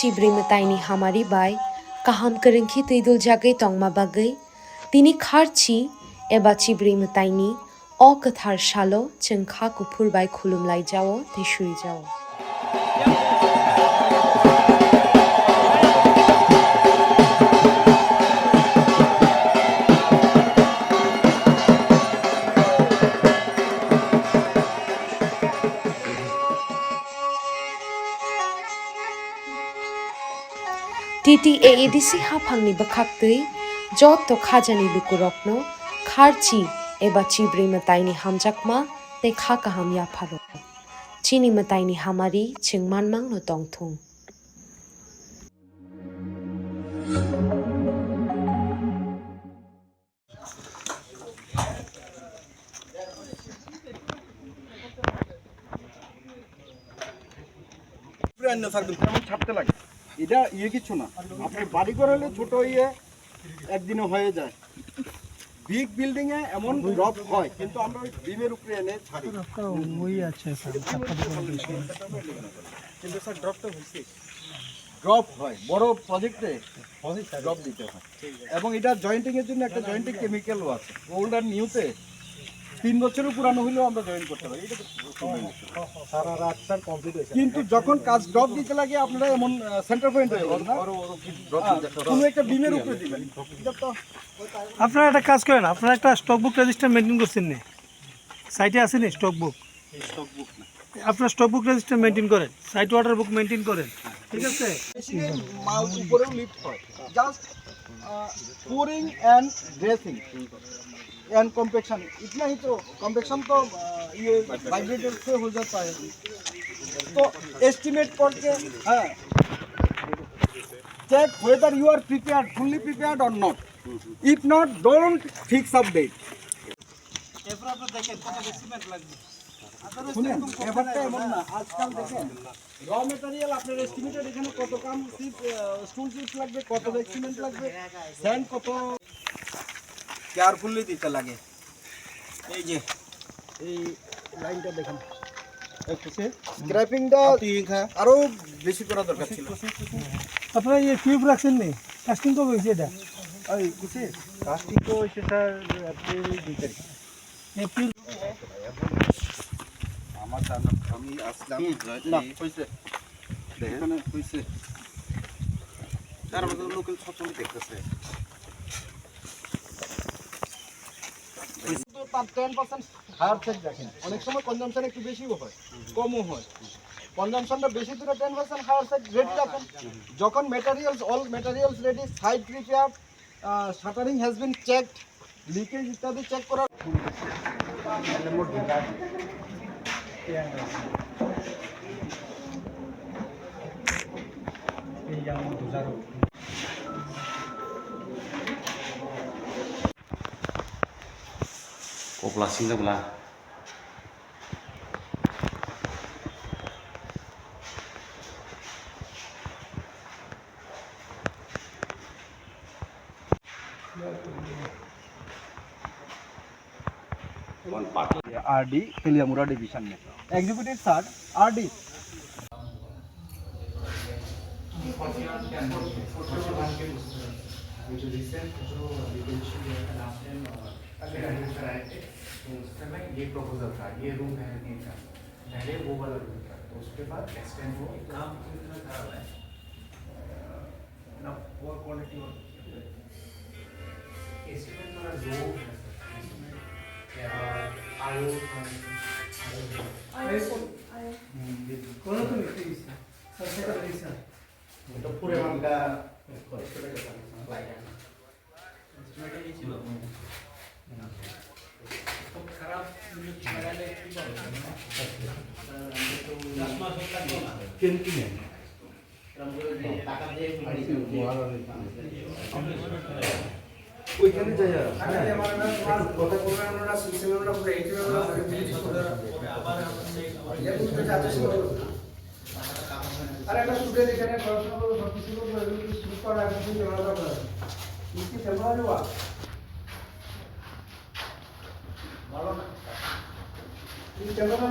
Chibri Mataini Hamari Bai, Kaham Kerengki Tuidul Jagai Tongma Bagai, Tini Kharchi, Eba Chibri Mataini, O Kathar Shalo, Chengka Kupur Bai Kulum Lai Jao, Tishuri Jao. TTAEDC Hapangni Bakaktui, Joto Khajani Lukurokno, Kharchi, Eba Chibri Mataini Hamjakma, Te Khakaham Yaparo. Chini Mataini Hamari, Chingmanmang no Dongtung. ছাড়তে লাগে এটা কিছু না আপনার বাড়ি ঘর হলে ছোট হয়ে একদিনে হয়ে যায় বিগ বিল্ডিং এ এমন ড্রপ হয় কিন্তু আমরা ওই বিমের উপরে এনে ছাড়ি ওই আছে কিন্তু স্যার ড্রপটা হইছে ড্রপ হয় বড় প্রজেক্টে ড্রপ দিতে হয় এবং এটা জয়েন্টিং এর জন্য একটা জয়েন্টিং কেমিক্যালও আছে ওল্ড আর নিউতে 3 বছরের পুরানো হইলেও আমরা জয়েন করতে পারি এটা সারা রাত স্যার কমপ্লিট হয়েছে কিন্তু যখন কাজ ড্রপ দিতে লাগে আপনারা এমন সেন্টার পয়েন্ট হয়ে গেল না কোনো একটা বিমের উপরে দিবেন এটা তো আপনারা একটা কাজ করেন আপনারা একটা স্টক বুক রেজিস্টার মেইনটেইন করছেন না সাইটে আছে না স্টক বুক না আপনারা স্টক বুক রেজিস্টার মেইনটেইন করেন সাইট অর্ডার বুক মেইনটেইন করেন ঠিক আছে মাল উপরেও লিফট হয় just pouring and dressing and compaction इतना ही तो compaction तो ये वाइब्रेटर से हो जाता है तो estimate करके हाँ check whether you are prepared fully prepared or not if not don't fix up date এরপর আপনি দেখেন কত এস্টিমেট লাগবে শুনেন ব্যাপারটা এমন না আজকাল দেখেন র ম্যাটেরিয়াল আপনার এস্টিমেটেড এখানে কত কাম স্টুল চিপস লাগবে কত এস্টিমেট লাগবে স্যান্ড কত কেয়ারফুলি দিতে লাগে এই যে এই লাইনটা দেখেন একটু স্ক্র্যাপিংটা আরো বেশি করা দরকার ছিল আপনারা এই টিউব রাখছেন নি কাস্টিং কবে হয়েছে এটা এই কিছু কাস্টিং তো হয়েছে স্যার এপ্রিল 2 তারিখ এপ্রিল আমার জানা আমি আসলাম না হইছে এখানে হইছে তার মধ্যে লোকাল সবসময় দেখতেছে তো তার 10% হায়ার চেক দেখেন অনেক সময় কনজাম্পশন একটু বেশিও হয় কমও হয় কনজাম্পশনটা বেশি দিলে 10% হায়ার চেক রেডি রাখেন যখন materials all materials ready side prepare shuttering has been checked leakage ইত্যাদি চেক করা Opla Singapura. One part. RD Keliamura division में एग्जीक्यूटिव सर RD जो रिसेंट जो लिटिगेशन लास्ट टाइम कराए थे तो उस समय ये प्रपोजल था ये रूम है नहीं था पहले वो वाला रूम था तो उसके बाद एक्सटेंड हो काम कितना खराब है ना पोअर क्वालिटी और एस्टिमेट वाला जो आयो कौन तो नहीं सबसे पहले सर तो पूरे हम का ওইখানে যাই কথা বলবেন আমরা সিস্টেমটা পুরো এইচএম এর अरे একটা স্টুডেন্ট এখানে পড়াশোনা করে ভর্তি ছিল শুরু করা আগে থেকে জানা দরকার इसकी फरमाइश हुआ ভালো না এই জায়গাটা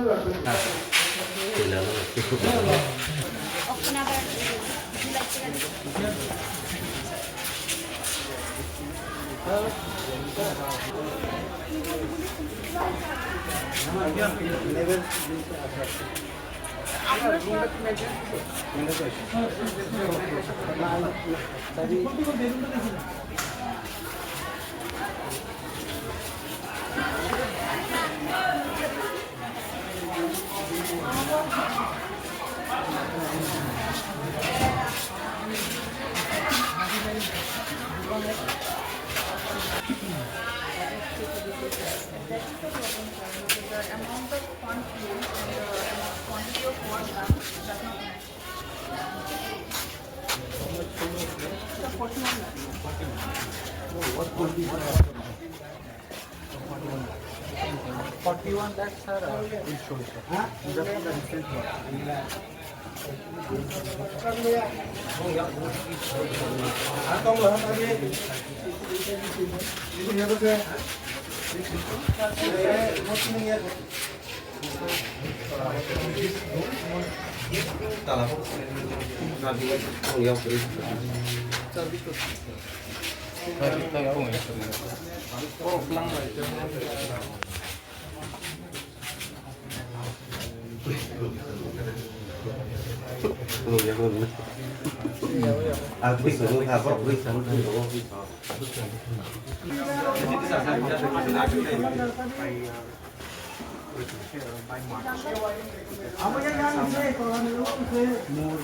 More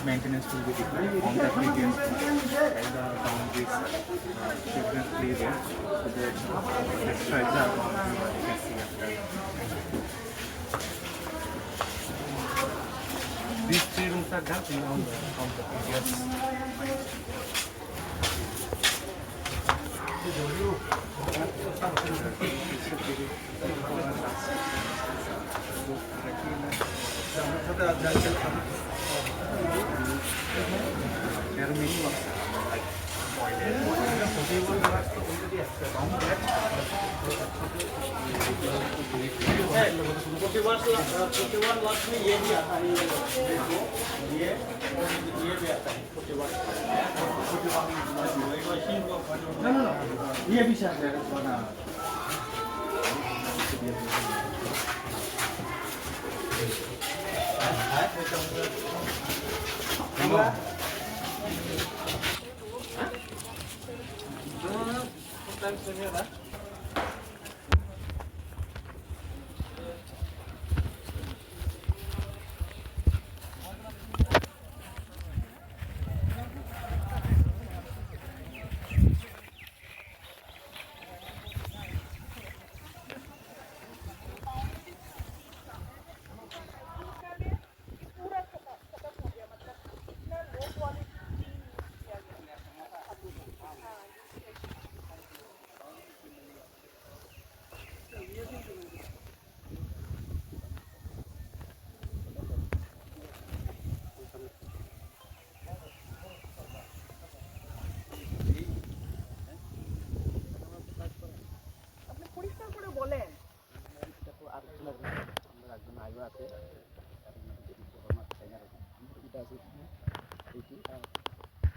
maintenance will be required on that region, and the boundaries differently there. So the extra example you can see after. These 3 rooms are done on the previous. There are many works like ये भी शायद है बना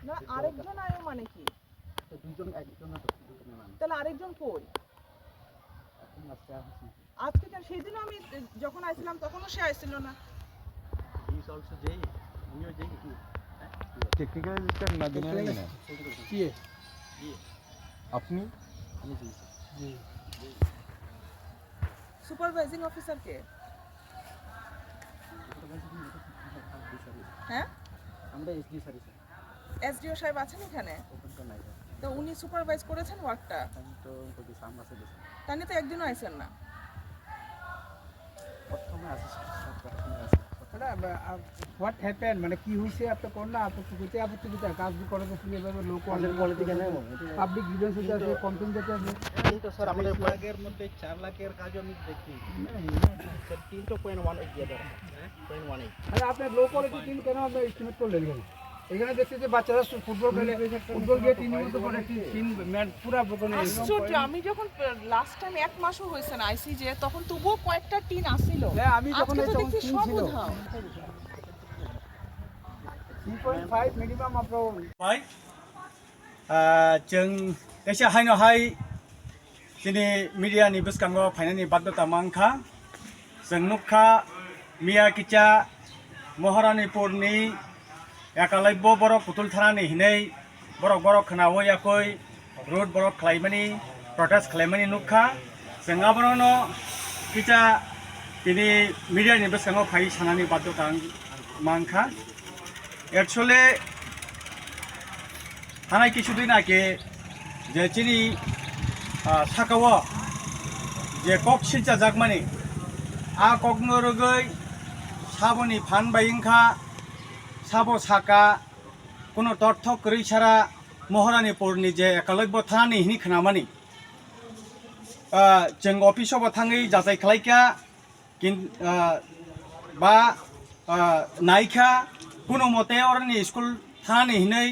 না আরেকজন আয়ো মানে কি? তাহলে আরেকজন কই? আজকে কেন? সেদিনও আমি যখন আইছিলাম তখনও সে আইছিল না। টেকনিক্যাল অ্যাসিস্ট্যান্ট না দিনে না কি আপনি সুপারভাইজিং অফিসার কে? হ্যাঁ, আমরা এসডি সার্ভিস এসডিও সাহেব আছেন এখানে? তো উনি সুপারভাইজ করেছেন ওয়ার্কটা? তো যদি সামনে আছে দিছে তাই তো একদিনও আইছেন না। প্রথমে আছে হোয়াট হ্যাপেন মানে কি হয়েছে আপনি কোন না আপনি কোথায় আপত্তি দিতে কাজ করে তো শুনে এভাবে লোক কোয়ালিটি কেন পাবলিক গ্রিভেন্স হতে আছে কমপ্লেইন দিতে আছে এই তো স্যার আমাদের আগের মধ্যে 4 লাখের কাজ আমি দেখি স্যার 3.18 দিয়ে দাও হ্যাঁ 0.18 আরে আপনি লো কোয়ালিটি টিম কেন আপনি এস্টিমেট করলেন কেন? এখানে দেখছি যে বাচ্চারা ফুটবল খেলে ফুটবল গিয়ে টিমের মতো করে টিম ম্যাচ পুরো বকনে আশ্চর্য, আমি যখন লাস্ট টাইম 1 মাসও হয়েছে না আইসি যে তখন তবুও কয়েকটা টিন আসছিল। আমি যখন আজকে তো দেখছি সব উধাও। 3.5 minimum आपरो Baik, जों एसे हायनोहाय दिनै मिडियानि बुसखांगो फायनायनि बाध्यता मांखा जों नुखा मिया किचा महारानीपुरनि एकालब्य बरक पुतुल थानानि हिनै बरक खोनावैयाखै रुट बरक खालायमानि प्रटेस्ट खालायमानि नुखा जों आबरनो किचा दिनै मिडियानि बुसखांगो फाय सानानि बाध्यता मांखा एक्चुअली थानाय किछुदिन आगे जे चिनी साकाव जे कक सिलचा जागमानि आ कक नरगै साबोनि फान बायिंखा साबो साका कोनो तथ्य करिसारा महारानीपुरनि जे एकालब्य थानानि हिनि खोनामानि जों अफिसाव थाङै जाजाय खालायखा बा नायखा कोनो मते अरनि स्कुल थानानि हिनै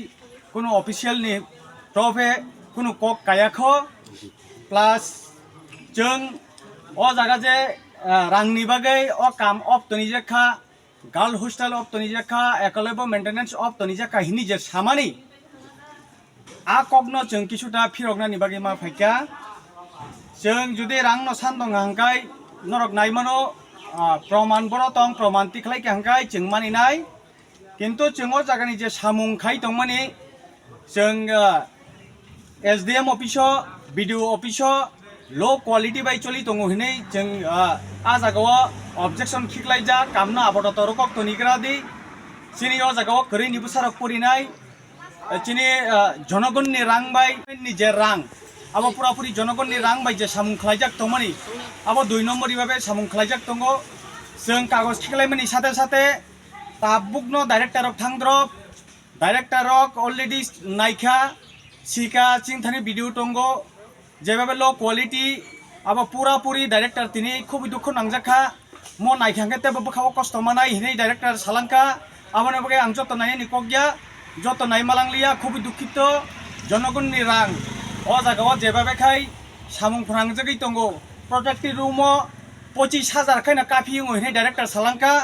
কোনো অফিসিয়ালनि प्रफे কোনো কক कायाखो प्लास जों अ जागा जे रांनि बागै अ काम अफ तनिजाखा गार्ल हस्टेल अफ तनिजाखा एकालब्य मेंटेनेंस अफ तनिजाखा हिनि जे सामानि आ ककनो जों किछुटा फिरगनानि बागै मा फायका जों जुदि रांनो सान्दं हांकाय नरक नायमानो प्रमाण बर दं प्रमाणति खालायखा हांकाय जों मानिनाय किन्तु जों अ जागानि जे सामुं खाय दंमानि जों SDM अफिसाव BDO अफिसाव लो क्वालिटी बाय चलि दङ हिनै जों आ जागाव अबजेक्शन खिख्लायजा कामना आबदत रकक तनिग्रादि सिनि अ जागाव करै निबुसारक परिनाय चिनि जनगणनि रां बाय नि जे रां आबो पुरापुरि जनगणनि रां बाय जे सामुं खलायजाक दंमानि आबो 2 नम्बरनि बाबे सामुं खलायजाक दङ जों कागज खिख्लायमानि साथे साथे ताबुकनो डाइरेक्टरक थांद्रब डाइरेक्टर अलरेडी नायखा सिका चिंथानी वीडियो टंगो जेबाबे लो क्वालिटी अब पूरापूरी डाइरेक्टर तिनी खूब दुख नांजाखा मो नायखांगे तेबो बखाव कष्ट मानाय हिनै डाइरेक्टर सालांका आबने बगे आं जत नाय निकगया जत नाय मालांलिया खूब दुखित जनगणनि रां अ जागाव जेबाबे खाय सामुं फरांजगै टंगो प्रोटेक्टिव रूम 25,000 खायना काफि हिनै डाइरेक्टर सालांका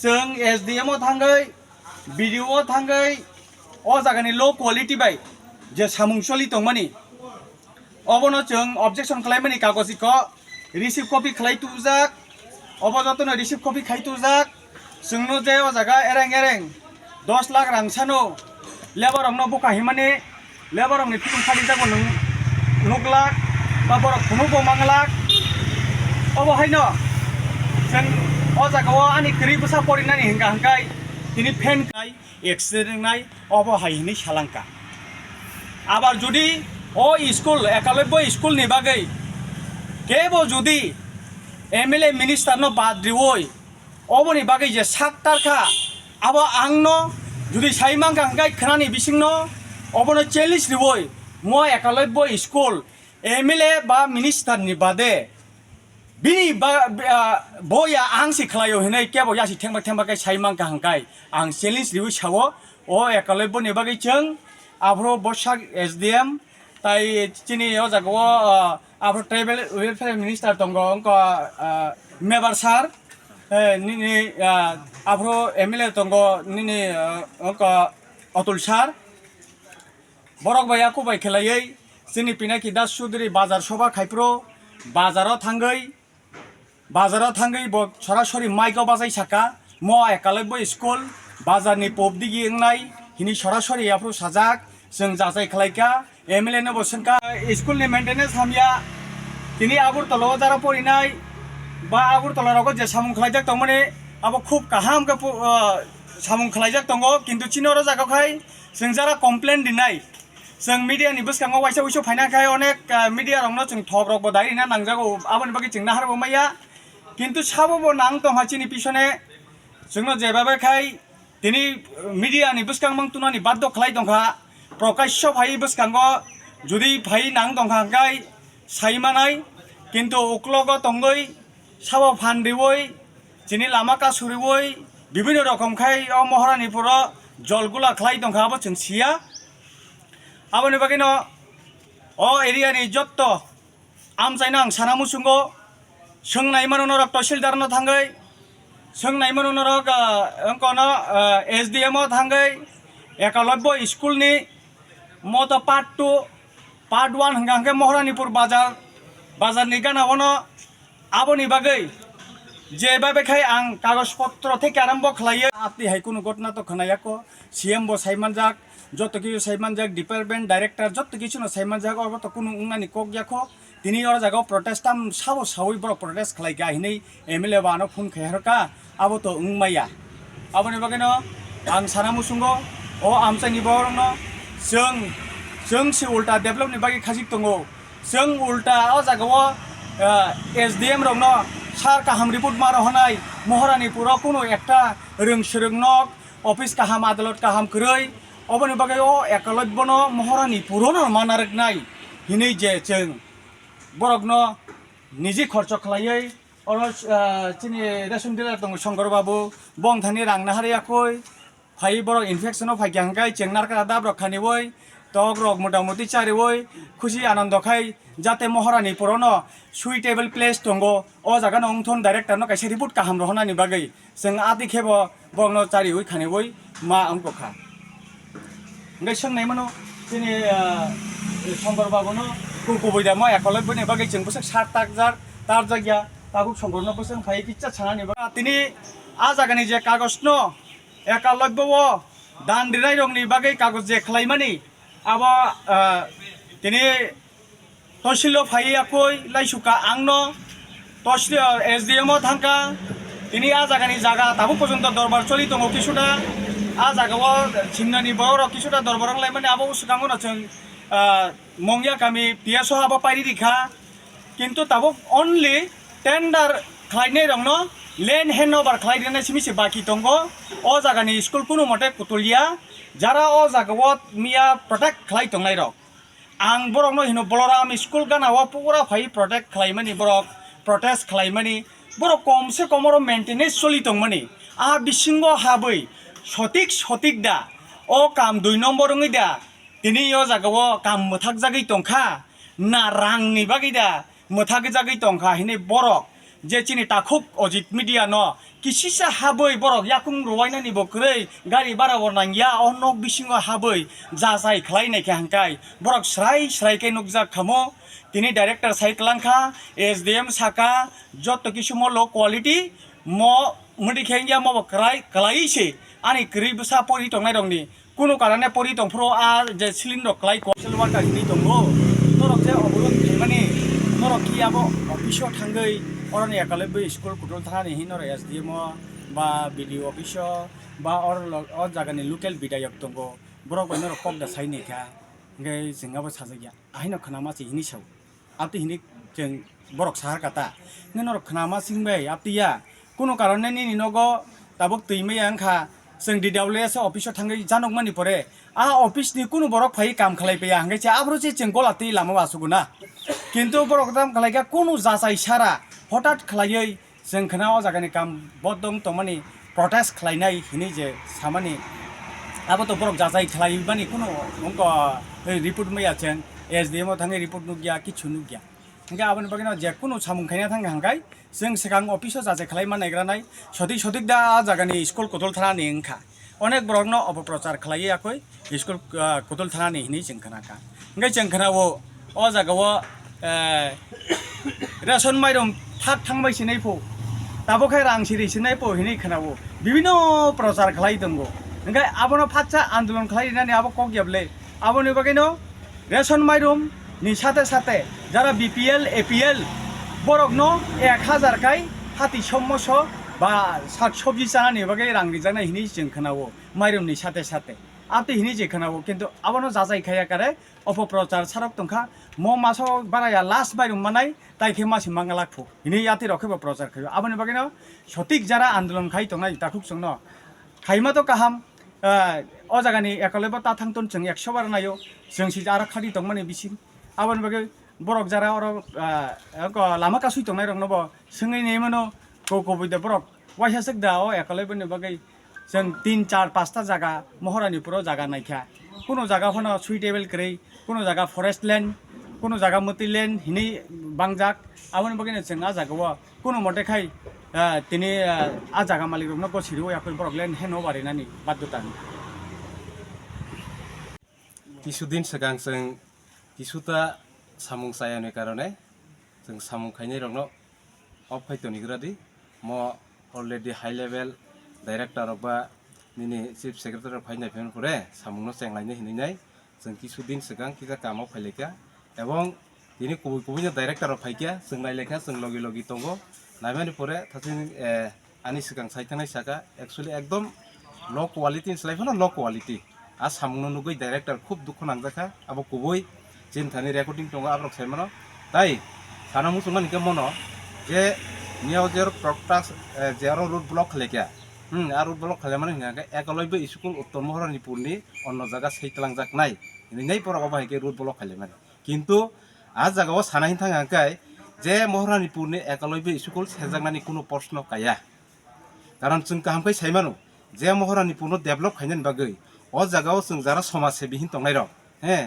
जों SDM थांगै video थांगै a जागानि low quality by J सामुं चलि दंमानि अबनो जों ऑब्जेक्शन खालायमानि कागजखौ रिसीव कपि खालायतुजाक अबजतनो रिसीव कपि खायतुजाक जोंनो जे अ जागा एरें 10 लाख रां सानो लेबारंनो बुकाहिमानि लेबारंनि फिल्म खालि जागो नुग लाख बा बर खुनु बमां लाख अबहायनो जों अ जागाव आनि करि बुसा परिनानि हिंगा हांकाय तिनी फेन खाय एक्सिडेंट नाय अबहायनि सालांका आबार जुदि ओ स्कूल एकालब्य स्कूल नि बागै केबो जुदि MLA मिनिस्टर नो बाद्रिवय अबनि बागै जे साकटारखा अब आंनो जुदि साइमांका हांकाय खोनानि बिसिंनो अबनो चेलेंज रिवय मो एकालब्य स्कूल MLA बा मिनिस्टर नि बादे बिनि बया आंसि खलायो हिनै केबो यासि थेंबा काय साइमांका हांकाय आं चेलेंज रिवय सावो ओ एकालब्य नि बागै जों आब्रो बसाक SDM ताई चिनी अ जागाव आब्रो ट्राइबल वेलफेयर मिनिस्टर दंग अंक मेबर सार निनि आब्रो MLA दंग निनि अंक अतुल सार बरक बाया कुबाय खेलायै जोंनि पिनाकि दास चौधुरी बाजार सभा खायप्रो बाजाराव थांगै सरासरि माइकआव बाजाय साका म एकालब्य स्कुल बाजारनि पबदिगि एंनाय हिनि सरासरि आफ्रो साजाक जों जाजाय खालायका MLA नो बसनका स्कुलनि मेंटेनेंस हामिया दिनै आगरतलायाव जारा परिनाय बा आगरतलायाव जे सामुं खालायजाक दंमाने अब खूब काहाम सामुं खालायजाक दंगो किन्तु चिनर जागाखाय जों जारा कमप्लेन दिनाय जों मिडियानि बुसखाङाव वाइसा फायनाखाय अनेक मिडिया रंनो जों ठग रग दायरिना नांजागौ आबनि बागै जों नाहारबो माया किन्तु साबो नां दं हाचिनि पिछने जोंनो जेबाबेखाय दिनै मिडियानि बुसखां तुनानि बाध्य खालाय दंखा प्रकाश्य भाई बुसखाङो जुदि भाई नां दंखांखाय साइमानाय किन्तु उक्लग तंगै साबो फानरिवै जिनि लामा कासुरिवै विभिन्न रकमखाय अ महारानीपुर जलगुला खालाय दंखाबो जों सिया आबनि बागैनो अ एरियानि जत्त आमचायना आं साना मुसुंगो सोंनाय मानो नरक तहसिलदारनो थांगै सोंनायमोन उनाव अंकनो SDM थांगै एकलव्य स्कुलनि मत पार्ट 2 पार्ट 1 हंगांगे महारानीपुर बाजारनि गानावनो आबोनि बागै जेबाबेखाय आं कागजपत्र থেকে आरम्भ खालायो आपनि हाय कोनो घटना तो खोनायाको CM बो साइमानजाक যত কিছু সাইমানজাক ডিপার্টমেন্ট ডাইরেক্টর যত কিছু না সাইমানজাক অব তো কোনো উংনানি কক ইয়াখো তিনি ওর জায়গাও প্রটেস্টাম সাবই বড় প্রটেস্ট খালাই গাহিनै MLA বানো ফোন খেহরকা আবো তো উংমাইয়া আবनि बागैनो आं साना मुसुंगो ओ आमसानि बरनो जों सि उल्टा डेभलपनि बागै खाजिक दङो जों उल्टा ओ जागाव SDM रंनो सार काहाम रिपोर्ट मारो हनाय महारानीपुराव कोनो एकटा रोंसोरोंनक अफिस काहाम आदालत काहाम करै अबनि बागै ओ एकलव्यनो महारानीपुरावनो मानारगनाय हिनै जे जों बरकनो निजि खर्च खालायै और चिनि रेशन डिलार दङ शंकर बाबु बंथानि रांना हारियाखै फाइ बर इनफेक्शनाव फाइगांगाय जेंनार का दाब रखानिवै तक रग मोटामोटी चारिवै खुशी आनंद खाय जाते महारानीपुरावनो सुइटेबल प्लेस दङ ओ जागानो अंथन डाइरेक्टरनो कायसे रिपोर्ट काहाम रहनानि बागै जों आदि खेबो बरनो चारिवै खानिवै मा अंकखा ngay sân này mà nó thế này Shankar बाबू nó cô bây giờ mà एकलव्यनि बागै जों बोसोर 7 तार जायगा ताकु शंकरनो बोसोर फाइ किच्चा छानानि बा तिनि आ जागानि जे कागज न एकलव्य दान दिनाय रंनि बागै कागज जे खलाइमानि आबा तिनि तहसिल फाइयाखै लाइसुका आंनो तहसिल SDM थांका तिनि आ जागानि जागा ताबो पर्यन्त दरबार चलि दङ किसुदा आ जागाव चिन्नानि बर किसुदा दरबारां लाइमानि आबो सुगांगो न जों मंगिया गामि PSO हाबा पाइरि दिखा किन्तु ताबो ओनलि टेन्डार खालायनाय रंनो लेन हेन्डओभार खालायनाय सिमिसे बाकी दंगो ओ जागानि स्कुल कुनु मते कुतुलिया जारा ओ जागाव मिया प्रोटेक्ट खालाय दंनाय रक आं बरकनो हिनो बलराम स्कुल गानाव पुरा फाइ प्रोटेक्ट खालायमानि बरक प्रोटेस्ट खालायमानि बरक कमसे कमरो मेंटेनेन्स चलि दंमानि आ बिसिंगो हाबै सटिक दा ओ काम 2 नम्बर रङै दा दिनै ओ जागाव काम मोथाक जागै दंखा ना रांनि बागै दा मोथाक जागै दंखा हिनै बरक जे चिनि ताखुक अजित मिडिया न किसिसा हाबै बरक याकुं रवायनानि बक्रै गारि बारा वरनांगिया अ नक बिसिङो हाबै जाजाय खलायनायखे हांकाय बरक स्राय के नुकजा खामो दिनै डाइरेक्टर साइकलांखा SDM साका जत किसुमो लो क्वालिटी म मदिखेंगिया म बक्राय कलाइसे आनि ग्रिबसा परि दंनाय रंनि कुनु कारणे परि दंफ्रो आ जे सिलिन्डर क्लाइ कौशल वार्कार हिनि दंगो नरक जे अबलन थैमानि नरक कि आबो अफिसो थांगै अरनि एकलव्य स्कुल कुटल थानानि हि नर SDM बा BDO अफिस बा और जागानि लोकेल विधायक दंगो बरक नरक कम दा साइनिखा गै जोंगाबो साजाया आहिनो खनामासि हिनि साव आपति हिनि जों बरक साहार काता नरक खनामासि बाय आपतिया कुनु कारणे नि नगो ताबक तैमै आंखा जों DWS अफिसो थांगै जानकमानि परे आ अफिसनि कुनु बरक फाइ काम खालायफैया हांगायसे आब्रो जे जों गलाति लामा वासुगुना किन्तु बरक काम खालायगा कुनु जाजाय सारा हठात खालायै जों खोनाव जागानि काम बदं तमानि प्रोटेस्ट खालायनाय हिनि जे सामानि आबो तो बरक जाजाय खालायबानि कुनु अंक रिपोर्ट मैया जों SDM थांगै रिपोर्ट नुगिया किछु नुगिया हांगा आबनि बागैनो जे कुनु सामुंखायना थांगा हांगाय जों सिगां अफिसो जाजाय खालायमा नायग्रानाय सटिक दा जागानि स्कुल कुतल थानानि ओंखा अनेक बरकनो अपप्रचार खालायाखै स्कुल कुतल थानानि हिनि जों खोनाका हांगाय जों खोनावो अ जागाव रेशन माइरं थाक थांबायसिनाय फो दाबोखाय रां सिरिसिनाय फो हिनि खोनावो बिभिन्न प्रचार खालाय दंगो हांगाय आबनो फाच्चा आन्दोलन खालायनानै आबो कगियाबले आबनि बागैनो रेशन माइरं नि साथे যারা BPL APL बरकनो 1000 काय हाति सम्मस बा साग सब्जी जानानि बागै रां रिजानाय हिनि जों खोनावो माइरंनि साथे आपति हिनि जे खोनावो किन्तु आबनो जाजाय खाया कारे अपप्रचार सारक दंखा म मासो बाराया लास्ट माइरं मानाय ताइखे मासि मांगालाक फो हिनि याति रखेबो प्रचार खायो आबनि बागैनो सटिक जारा आन्दोलन खाय तंनाय ताखुक जोंनो खायमातो काहाम अ जागानि एकलव्य ता थांतन जों 100 बार नायो जों सि आरो खादि दंमानि बिसिं आबनि बागै बरक जारा और लामा कासुइ तंनाय रंनोबो सोङै नेमनो को बिदे बरक वाइसासक दा ओ एकलव्यनि बागै जों 3 4 5 ता जागा महारानीपुराव जागा नायखा कुनु जागा फनो सुइटेबल करै कुनु जागा फरेस्ट लैंड कुनु जागा मति लैंड हिनि बांजाक आबनि बागैनो जों आ जागाव कुनु मते खाय তিনি আ জায়গা মালিক রকম গছিরিও এখন প্রবলেম হেন বাড়িনানি বাধ্যতা কিছুদিন सिगां जों কিছুটা सामुं सायानि कारणे जों सामुं खायनाय रंनो अफ फायतनिग्रादि म अलरेडि हाई लेभेल डाइरेक्टर बा निनि चिफ सेक्रेटारि फायनाय फेन परे सामुंनो चेंलायनो हिनैनाय जों কিছুদিन सिगां किजा कामाव फायलेका एवं दिनै कुबै कुबैनो डाइरेक्टर फायका जों नायलेखा जों लगे लगे दंगो नायमानि परे थाथिन आनि सिगां सायथानाय साका एक्चुअली एकदम लो क्वालिटी सलायफोना लो क्वालिटी आ सामुंनो नुगै डाइरेक्टर खूब दुख नांजाखा आबो कुबै जिन थानि रेकर्डिं दङ आब्रक सायमानो ताई सानामु सुंगानिके मनो जे नियाव जेर प्रक्टास जेरो रुट ब्लक खालेका आ रुट ब्लक खालेमानो हिनाके एकलयबो स्कुल उत्तर महरानिपुरनि अन्न जागा सैतलांजाक नाय हिनै पराव बाहायके रुट ब्लक खालेमानो किन्तु आ जागाव सानायनि थाङाकाय जे महरानिपुरनि एकलयबो स्कुल सेजांनानि कुनु प्रश्न काया कारण जों काहामखै सायमानो जे महरानिपुरनो डेभलप खायनायनि बागै अ जागाव जों जारा समाज सेबिहिन तंनाय रक हे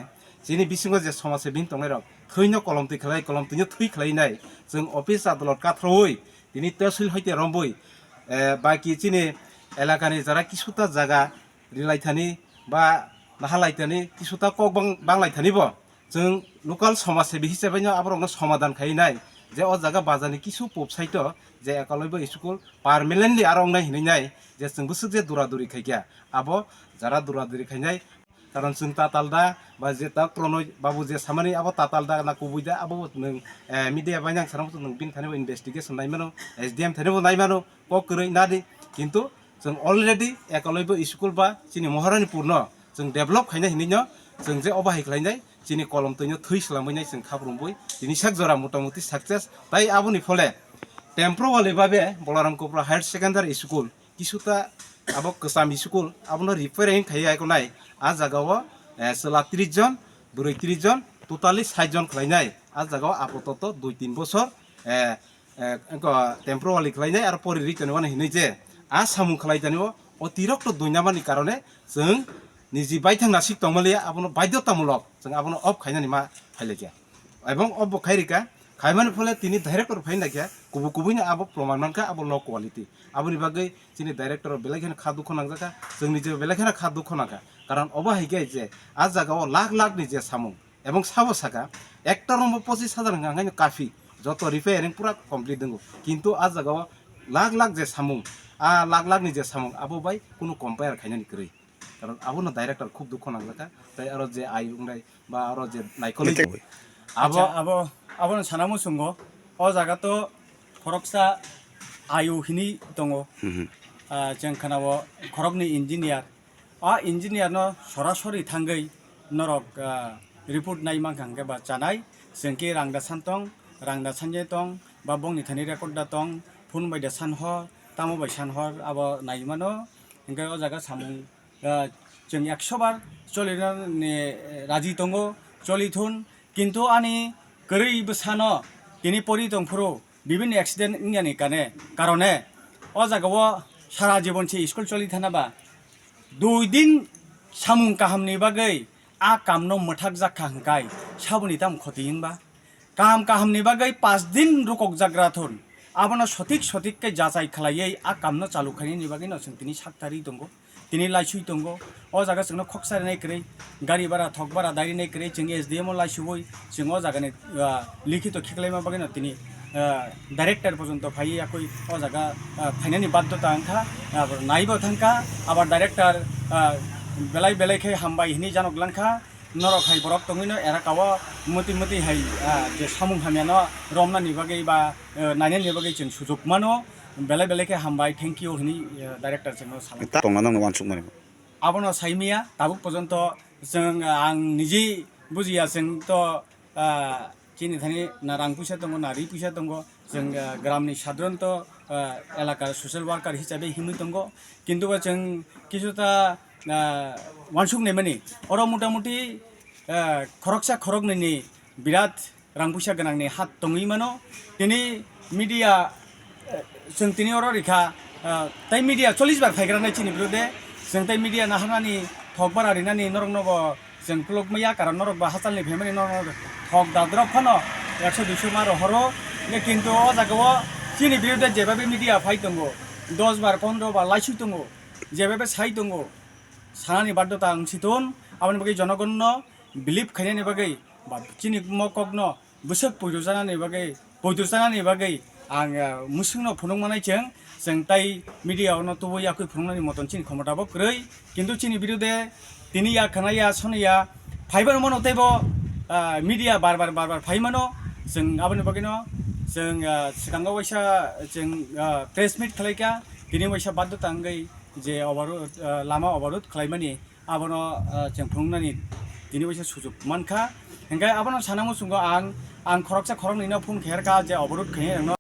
जिनि बिसिङाव जे समाज सेबिहिन तंनाय रक थैनो कलमति खालाय कलमतिनो थै खालायनाय जों अफिस आदालत काथ्रयै दिनै तहसिल हयते रम्बय बाकी जिनि एलाकानि जारा किसुता जागा रिलायथानि बा नाहालायथानि किसुता कक बांलायथानिबो जों लोकाल समाज सेबि हिसाबैनो आबरनो समाधान खायनाय जे अ जागा बाजारनि किसु वेबसाइट जे एकलयबो स्कुल पारमानेन्टलि आरंनाय हिनैनाय जे जों बुसुक जे दुरादुरि खायगा आबो जारा दुरादुरि खायनाय कारण जों तातालदा बा जे ता प्रणय बाबू जे सामानि आबो तातालदा ना कुबुइदा आबो नों मिडिया बायनां सारामो नों बिन थानिबो इनभेस्टिगेशन नायमानो एसडीएम थानिबो नायमानो क करै नादि किन्तु जों अलरेडि एकलयबो स्कुल बा जिनि महारानिपुरनो जों डेभलप खायनाय हिनैनो जों जे अबाहाय खालायनाय जिनि कलम तैनो थै सलामैनाय जों खाब्रुमबोय दिनै साक जरा मोटामुटी साक्सेस ताई आबुनि फले टेम्परवारि भाबे बलाराम कोप्रा हायर सेकेन्डारि स्कुल किसुता आबो कसाम स्कुल आबनो रिपेयारिं खायो आइको नाय आ जागाव सोला 30 जन बुरै 30 जन टोटाली 60 जन खालायनाय आ जागाव आपातत 2-3 बছर टेम्परवारि खालायनाय आरो परि रिटर्न हिनै जे आ सामुं खालायदानिबो अतिरिक्त दुइनामानि कारणे जों निजि बायथां नासिक तंमालिया आबनो बाध्यतामूलक जों आबनो अफ खायनानि मा फायलेजा एवं अफ खायरिका खायमानि फले तिनि डाइरेक्टर फायनाखिया कुबु कुबुइनो आबो प्रमाण मानका आबो लो क्वालिटी आबोनि बागै जिनि डाइरेक्टर बेलेगेन खादुख नांजाका जोंनि जे बेलेगेन खादुख नांका कारण अबाहायगे जे आ जागाव लाख लाख नि जे सामुं एवं साबो साका एकटा रम्बो 25,000 गांगायनो काफी जत रिपेयारिं पूरा कमप्लीट दंगो किन्तु आ जागाव लाख लाख जे सामुं आ लाख लाख नि जे सामुं आबो बाय कुनु कम्पेयार खायनानि क्रय कारण आबोनो डाइरेक्टर खूब दुख नांजाका ताई आरो जे आइ उंनाय बा आरो जे नायखलि आबो आबो आबोनो सानामु सुंगो अ जागातो खरकसा आयु हिनि दंगो जों खोनाबो खरकनि इन्जिनियार आ इन्जिनियारनो सरासरि थांगै नरक रिपोर्ट नायमांखांगे बा जानाय जोंखि रांदा सानतं रांदा सानजे दं बा बंनि थानि रेकर्ड दा दं फुन बायदा सानहर तामो बाय सानहर आबो नायमानो इंगे अ जागा सामुं जों 100 बार चलिनो राजि दंगो चलिथुन किन्तु आनि गरैबो सानो दिनै परि दंफोरो বিভিন্ন एक्सिडेंट इंयानि कारणे अ जागाव सारा जीवनसे स्कुल चलि थानाबा 2 दिन सामुं काहामनि बागै आ कामनो मथाक जाखा हंकाय साबुनि दाम खतियिनबा काम काहामनि बागै 5 दिन रुकक जाग्राथुन आबनो सठिक के जाचाय खालायै आ कामनो चालु खायनि बागै न जों दिनै साक्तारि दंगो दिनै लाइसुइ दंगो अ जागा जोंनो खकसारनाय करै गारि भारा थक भारा दारिनाय करै जों एसडीएम लाइसुबै जों अ जागानि लिखित खिखलायमा बागै न दिनै डाइरेक्टर पर्यन्त फाइ आखै अ जागा फाइनानि बाध्यता अंखा नायबो थांखा आबार डाइरेक्टर बेलाय बेलायखै हामबाय हिनि जानकलांखा नरक हाय बरक तंगिनो एराकावा मति मति हाय जे सामुं हामियानो रमनानि बागै बा नायनानि बागै जों सुजुग मानो बेलाय बेलायखै हामबाय थैंक यू हिनि डाइरेक्टर जोंनो सालाय तंना दं वानसुक माने आबनो साइमिया दाबो पर्यन्त जों आं निजि बुजिया जों तो जिनि थानि ना रां पैसा दंगो ना रि पैसा दंगो जों ग्रामनि साधारनत एलाकार ससियेल वार्कार हिसाबै हिमि दंगो किन्तु जों किछुता वानसुक नेमानि अर मुटामुटी खरकसा खरकनि बिराद रां पैसा गोनांनि हात दङैमानो दिनै मिडिया जों दिनै अर रेखा ताई मिडिया 40 बार फायग्रानाय चिनि बिरुदे जों ताई मिडिया नाहानानि थक बारा रिनानि नरक नब जों क्लक मैया कारण नरक बा हासालनि फेमानि नरक थक दाद्रब फानो 100-200 मारो हरो किन्तु अ जागाव chini birude jebabe media phai tongo 10 bar 15 bar laisu tongo jebabe sai tongo sanani baddhota angsiton aboni bagai jonogonno believe khainani bagai ba chini mokokno busuk pujusana ni bagai ang musungno phunung manai cheng जों ताई media न तुबो याखै फुंनानि मतन चिनि खमताबो grey किन्तु चिनि बिरुदे तिनि या खनाया सनया fibre मनो तैबो media बार फाइमानो जों आबनि बगिनो जों सिगांगो वैसा जों प्रेस मीट खालायका तिनि वैसा बाध्यतांगै जे अवरोध लामा अवरोध खालायमानि आबनो जों फुंनानि तिनि वैसा सुजुग मानखा हेंगाय आबनो सानामु सुंगो आं खरकसा खरक नैना फुं खेरका जे अवरोध खै